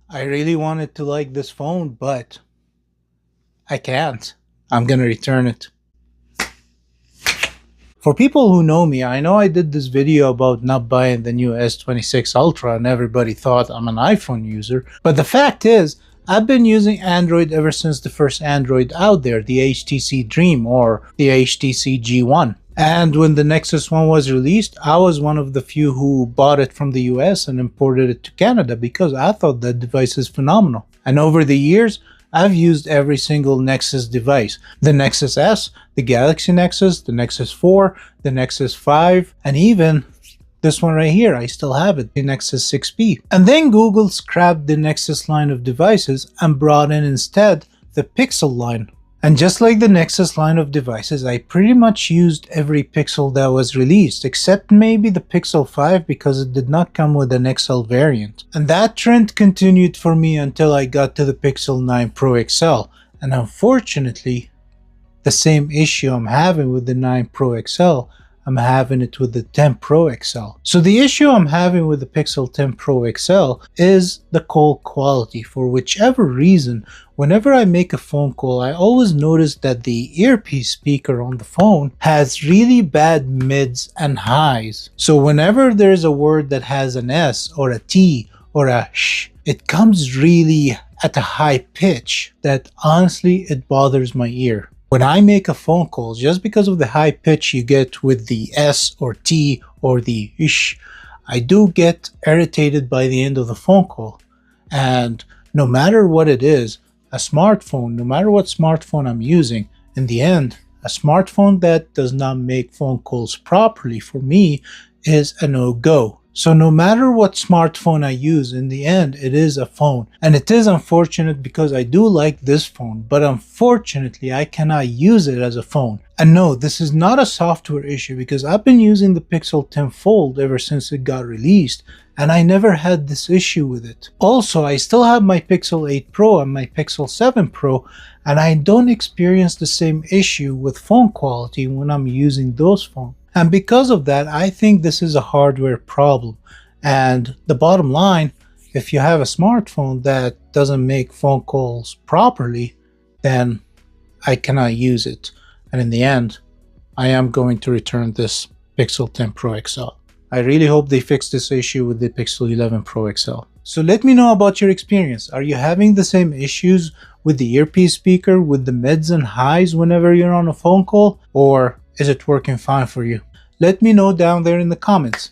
I really wanted to like this phone, but I can't. I'm gonna return it. For people who know me, I know I did this video about not buying the new S26 Ultra and everybody thought I'm an iPhone user. But the fact is, I've been using Android ever since the first Android out there, the HTC Dream or the HTC G1. And when the Nexus 1 was released, I was one of the few who bought it from the US and imported it to Canada because I thought that device is phenomenal. And over the years, I've used every single Nexus device. The Nexus S, the Galaxy Nexus, the Nexus 4, the Nexus 5, and even this one right here, I still have it, the Nexus 6P. And then Google scrapped the Nexus line of devices and brought in instead the Pixel line. And just like the Nexus line of devices, I pretty much used every Pixel that was released, except maybe the Pixel 5 because it did not come with an XL variant. And that trend continued for me until I got to the Pixel 9 Pro XL. And unfortunately, the same issue I'm having with the 9 Pro XL, I'm having it with the 10 Pro XL. So the issue I'm having with the Pixel 10 Pro XL is the call quality. For whichever reason, whenever I make a phone call, I always notice that the earpiece speaker on the phone has really bad mids and highs. So whenever there's a word that has an S or a T or a sh, it comes really at a high pitch that honestly it bothers my ear. When I make a phone call, just because of the high pitch you get with the S or T or the ish, I do get irritated by the end of the phone call. And no matter what it is, a smartphone, no matter what smartphone I'm using, in the end, a smartphone that does not make phone calls properly for me is a no-go. So no matter what smartphone I use, in the end, it is a phone. And it is unfortunate because I do like this phone, but unfortunately, I cannot use it as a phone. And no, this is not a software issue because I've been using the Pixel 10 Fold ever since it got released, and I never had this issue with it. Also, I still have my Pixel 8 Pro and my Pixel 7 Pro, and I don't experience the same issue with phone quality when I'm using those phones. And because of that, I think this is a hardware problem. And the bottom line, if you have a smartphone that doesn't make phone calls properly, then I cannot use it. And in the end, I am going to return this Pixel 10 Pro XL. I really hope they fix this issue with the Pixel 11 Pro XL. So let me know about your experience. Are you having the same issues with the earpiece speaker, with the mids and highs whenever you're on a phone call? Or is it working fine for you? Let me know down there in the comments.